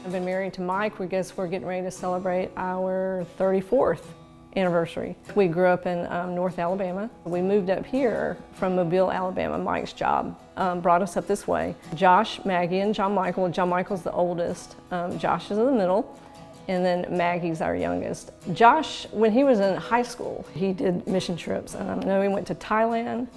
I've been married to Mike. We guess we're getting ready to celebrate our 34th anniversary. We grew up in North Alabama. We moved up here from Mobile, Alabama. Mike's job brought us up this way. Josh, Maggie, and John Michael. John Michael's the oldest. Josh is in the middle. And then Maggie's our youngest. Josh, when he was in high school, he did mission trips. I know he went to Thailand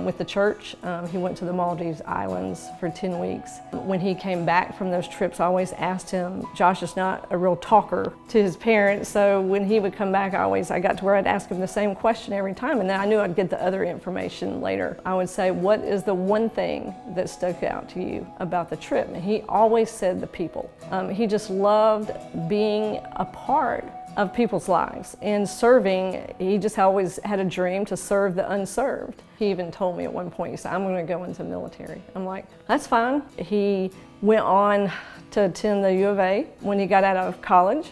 with the church. He went to the Maldives Islands for 10 weeks. When he came back from those trips, I always asked him, Josh is not a real talker to his parents, so when he would come back, I got to where I'd ask him the same question every time, and then I knew I'd get the other information later. I would say, what is the one thing that stuck out to you about the trip? And he always said the people. He just loved being a part of people's lives and serving. He just always had a dream to serve the unserved. He even told me at one point, he said, I'm going to go into the military. I'm like, that's fine. He went on to attend the U of A when he got out of college.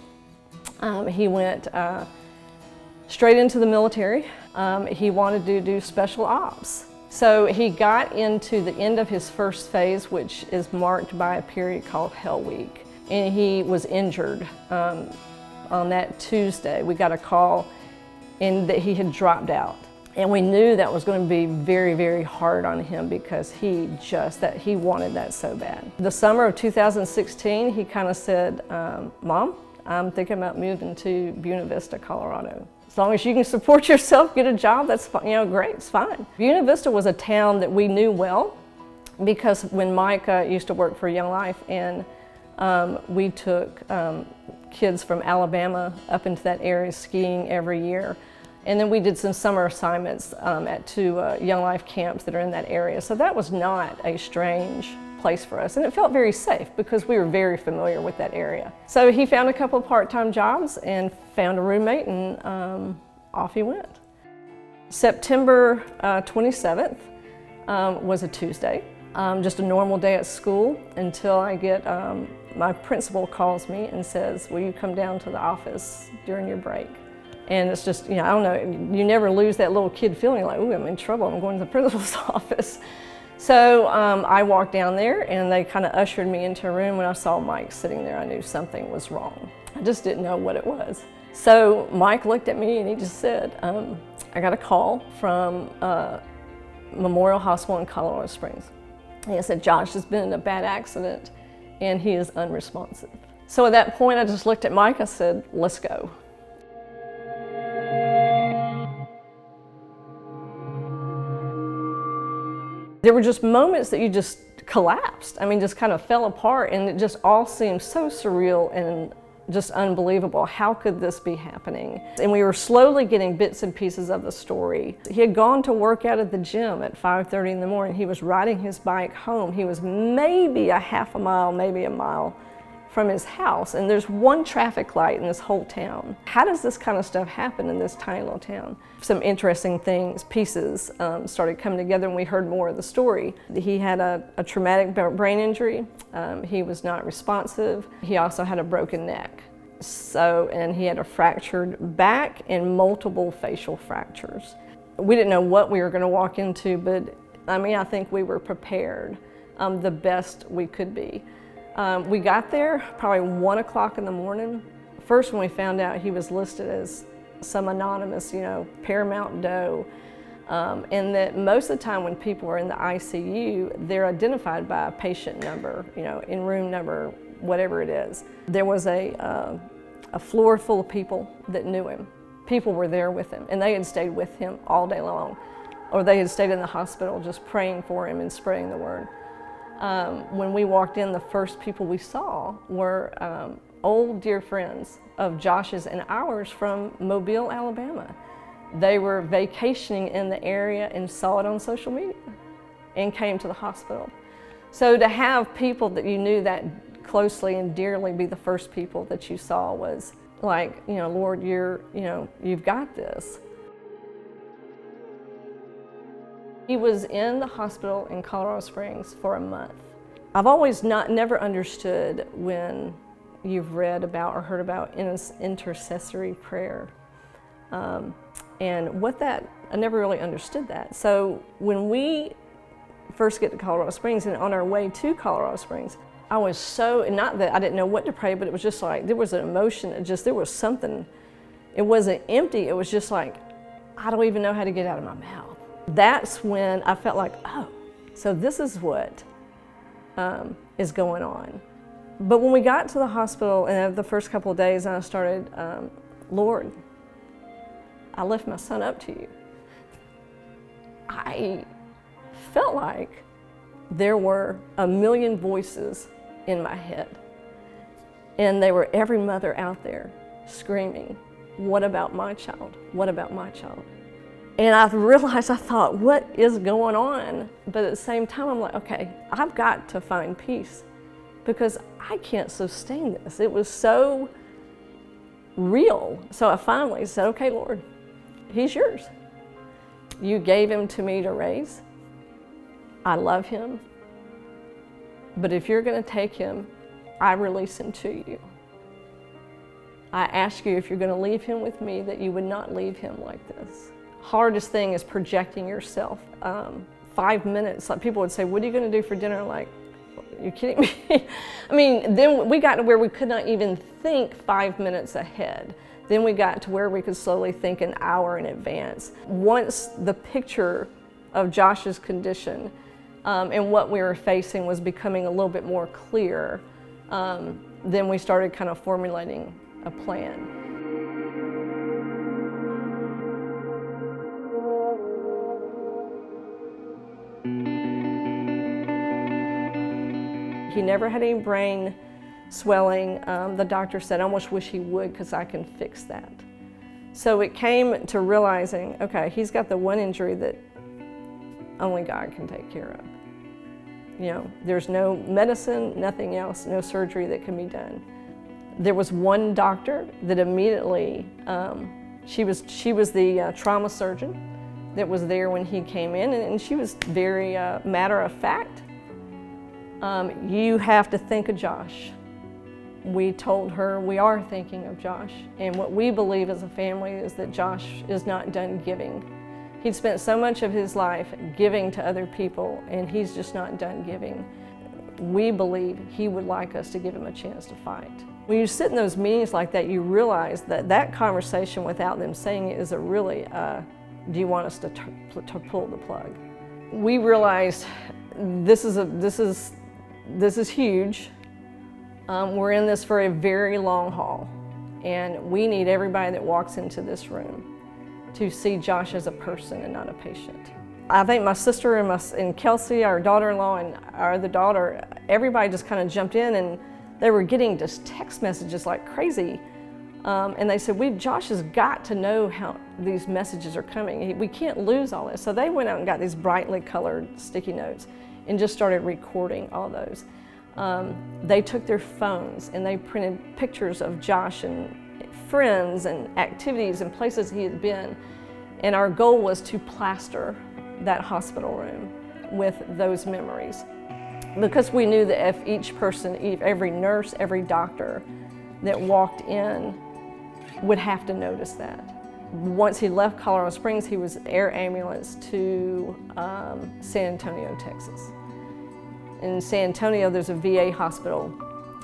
He went straight into the military. He wanted to do special ops. So he got into the end of his first phase, which is marked by a period called Hell Week. And he was injured. On that Tuesday, we got a call and that he had dropped out. And we knew that was going to be very, very hard on him because he wanted that so bad. The summer of 2016, he kind of said, Mom, I'm thinking about moving to Buena Vista, Colorado. As long as you can support yourself, get a job, that's fine, great, it's fine. Buena Vista was a town that we knew well because when Mike used to work for Young Life, and we took kids from Alabama up into that area skiing every year. And then we did some summer assignments at two Young Life camps that are in that area. So that was not a strange place for us. And it felt very safe because we were very familiar with that area. So he found a couple of part-time jobs and found a roommate, and off he went. September 27th was a Tuesday. Just a normal day at school until I get, my principal calls me and says, will you come down to the office during your break? And it's just, I don't know, you never lose that little kid feeling like, ooh, I'm in trouble, I'm going to the principal's office. So I walked down there and they kind of ushered me into a room. When I saw Mike sitting there, I knew something was wrong. I just didn't know what it was. So Mike looked at me and he just said, I got a call from Memorial Hospital in Colorado Springs. He said, Josh has been in a bad accident and he is unresponsive. So at that point, I just looked at Mike, I said, let's go. There were just moments that you just collapsed. I mean, just kind of fell apart, and it just all seemed so surreal and just unbelievable. How could this be happening? And we were slowly getting bits and pieces of the story. He had gone to work out at the gym at 5:30 in the morning. He was riding his bike home. He was maybe a half a mile, maybe a mile from his house, and there's one traffic light in this whole town. How does this kind of stuff happen in this tiny little town? Some interesting pieces started coming together, and we heard more of the story. He had a traumatic brain injury. He was not responsive. He also had a broken neck. And he had a fractured back and multiple facial fractures. We didn't know what we were going to walk into, but I think we were prepared the best we could be. We got there probably 1 o'clock in the morning. First, when we found out he was listed as some anonymous, Paramount Doe, and that most of the time when people are in the ICU, they're identified by a patient number, in room number, whatever it is. There was a floor full of people that knew him. People were there with him, and they had stayed with him all day long, or they had stayed in the hospital just praying for him and spreading the word. When we walked in, the first people we saw were old dear friends of Josh's and ours from Mobile, Alabama. They were vacationing in the area and saw it on social media and came to the hospital. So to have people that you knew that closely and dearly be the first people that you saw was like, Lord, you've got this. He was in the hospital in Colorado Springs for a month. I've always never understood when you've read about or heard about intercessory prayer. And I never really understood that. So when we first get to Colorado Springs and on our way to Colorado Springs, I was so, and not that I didn't know what to pray, but it was just like, there was an emotion, there was something. It wasn't empty, it was just like, I don't even know how to get it out of my mouth. That's when I felt like, oh, so this is what is going on. But when we got to the hospital, and the first couple of days, I started, Lord, I lift my son up to you. I felt like there were a million voices in my head. And they were every mother out there screaming, what about my child? What about my child? And I realized, I thought, what is going on? But at the same time, I'm like, okay, I've got to find peace because I can't sustain this. It was so real. So I finally said, okay, Lord, he's yours. You gave him to me to raise. I love him. But if you're going to take him, I release him to you. I ask you, if you're going to leave him with me, that you would not leave him like this. Hardest thing is projecting yourself. 5 minutes, like people would say, what are you going to do for dinner? Like, are you kidding me? I mean, then we got to where we could not even think 5 minutes ahead. Then we got to where we could slowly think an hour in advance. Once the picture of Josh's condition and what we were facing was becoming a little bit more clear, then we started kind of formulating a plan. He never had any brain swelling. The doctor said, I almost wish he would because I can fix that. So it came to realizing, okay, he's got the one injury that only God can take care of. You know, there's no medicine, nothing else, no surgery that can be done. There was one doctor that immediately, she was the trauma surgeon that was there when he came in, and she was very matter of fact. You have to think of Josh. We told her we are thinking of Josh, and what we believe as a family is that Josh is not done giving. He'd spent so much of his life giving to other people, and he's just not done giving. We believe he would like us to give him a chance to fight. When you sit in those meetings like that, you realize that that conversation without them saying it is a really, do you want us to pull the plug? We realized this is huge. We're in this for a very long haul, and we need everybody that walks into this room to see Josh as a person and not a patient. I think my sister and Kelsey, our daughter-in-law, and our other daughter, everybody just kind of jumped in, and they were getting just text messages like crazy. And they said, Josh has got to know how these messages are coming. We can't lose all this. So they went out and got these brightly colored sticky notes and just started recording all those. They took their phones and they printed pictures of Josh and friends and activities and places he had been. And our goal was to plaster that hospital room with those memories. Because we knew that if each person, every nurse, every doctor that walked in would have to notice that. Once he left Colorado Springs, he was air ambulanced to San Antonio, Texas. In San Antonio, there's a VA hospital,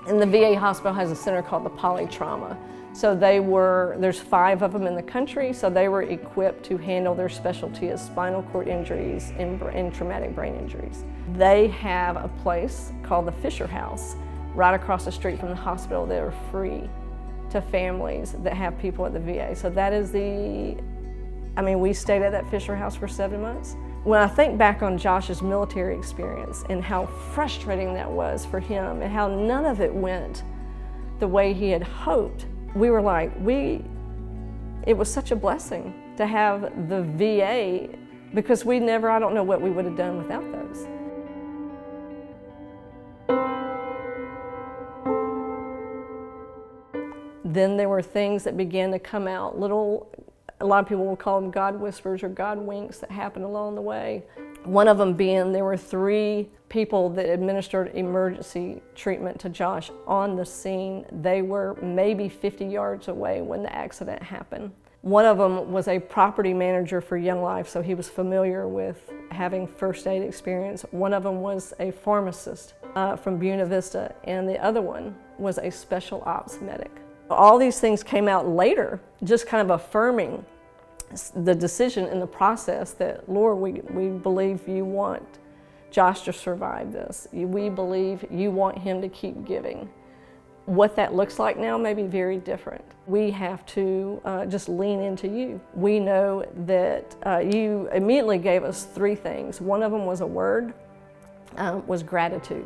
and the VA hospital has a center called the Polytrauma. So there's 5 of them in the country, so they were equipped to handle their specialty as spinal cord injuries and traumatic brain injuries. They have a place called the Fisher House right across the street from the hospital that are free to families that have people at the VA. So that is we stayed at that Fisher House for 7 months. When I think back on Josh's military experience and how frustrating that was for him and how none of it went the way he had hoped, we were like, it was such a blessing to have the VA, because I don't know what we would have done without those. Then there were things that began to come out, a lot of people will call them God whispers or God winks that happened along the way. One of them being there were 3 people that administered emergency treatment to Josh on the scene. They were maybe 50 yards away when the accident happened. One of them was a property manager for Young Life, so he was familiar with having first aid experience. One of them was a pharmacist from Buena Vista, and the other one was a special ops medic. All these things came out later, just kind of affirming the decision in the process that, Lord, we believe you want Josh to survive this. We believe you want him to keep giving. What that looks like now may be very different. We have to just lean into you. We know that you immediately gave us three things. One of them was a word, was gratitude.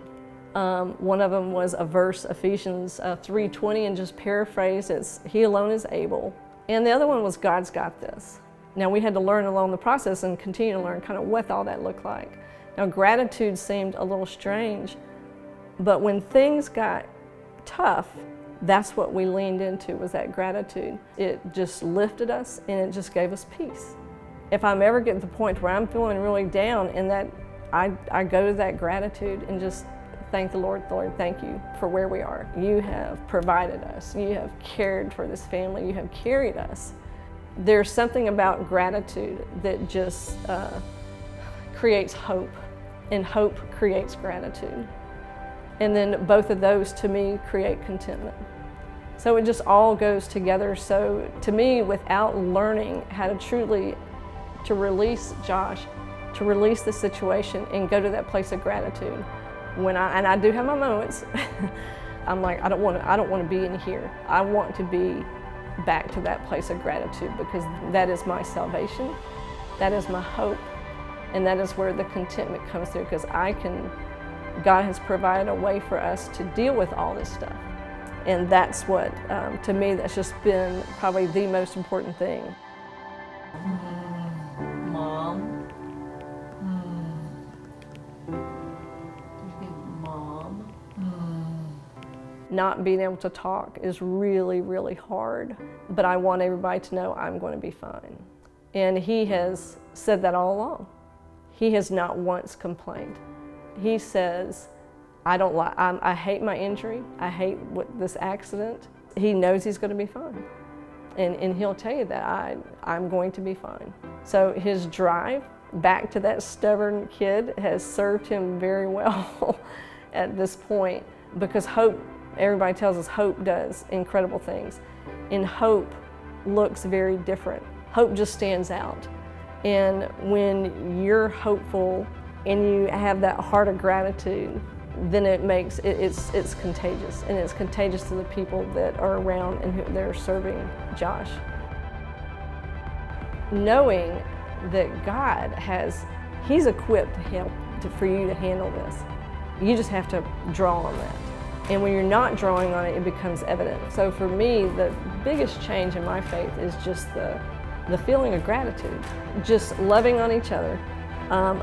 One of them was a verse, Ephesians 3:20, and just paraphrase, it's He alone is able. And the other one was God's got this. Now we had to learn along the process and continue to learn kind of what all that looked like. Now gratitude seemed a little strange, but when things got tough, that's what we leaned into, was that gratitude. It just lifted us and it just gave us peace. If I'm ever getting to the point where I'm feeling really down, and that I go to that gratitude and just thank the Lord, thank you for where we are. You have provided us. You have cared for this family. You have carried us. There's something about gratitude that just creates hope, and hope creates gratitude. And then both of those, to me, create contentment. So it just all goes together. So to me, without learning how to truly release Josh, to release the situation and go to that place of gratitude, and I do have my moments, I'm like, I don't want to be in here. I want to be back to that place of gratitude, because that is my salvation, that is my hope, and that is where the contentment comes through, because God has provided a way for us to deal with all this stuff. And that's what, to me, that's just been probably the most important thing. Mom. Mom. Not being able to talk is really, really hard, but I want everybody to know I'm going to be fine. And he has said that all along. He has not once complained. He says, I hate my injury, I hate this accident. He knows he's going to be fine. And he'll tell you that I'm going to be fine. So his drive back to that stubborn kid has served him very well at this point, because hope, everybody tells us hope does incredible things. And hope looks very different. Hope just stands out. And when you're hopeful and you have that heart of gratitude, then it's contagious, and it's contagious to the people that are around and who they're serving Josh. Knowing that God He's equipped for you to handle this. You just have to draw on that. And when you're not drawing on it, it becomes evident. So for me, the biggest change in my faith is just the feeling of gratitude, just loving on each other,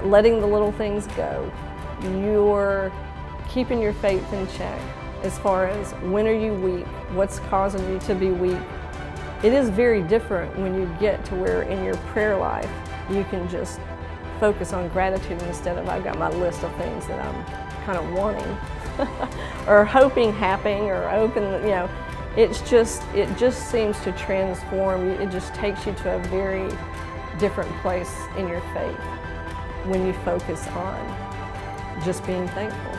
letting the little things go. You're keeping your faith in check as far as when are you weak, what's causing you to be weak. It is very different when you get to where in your prayer life you can just focus on gratitude instead of I've got my list of things that I'm kind of wanting or hoping happening or hoping, it just seems to transform you. It just takes you to a very different place in your faith when you focus on just being thankful.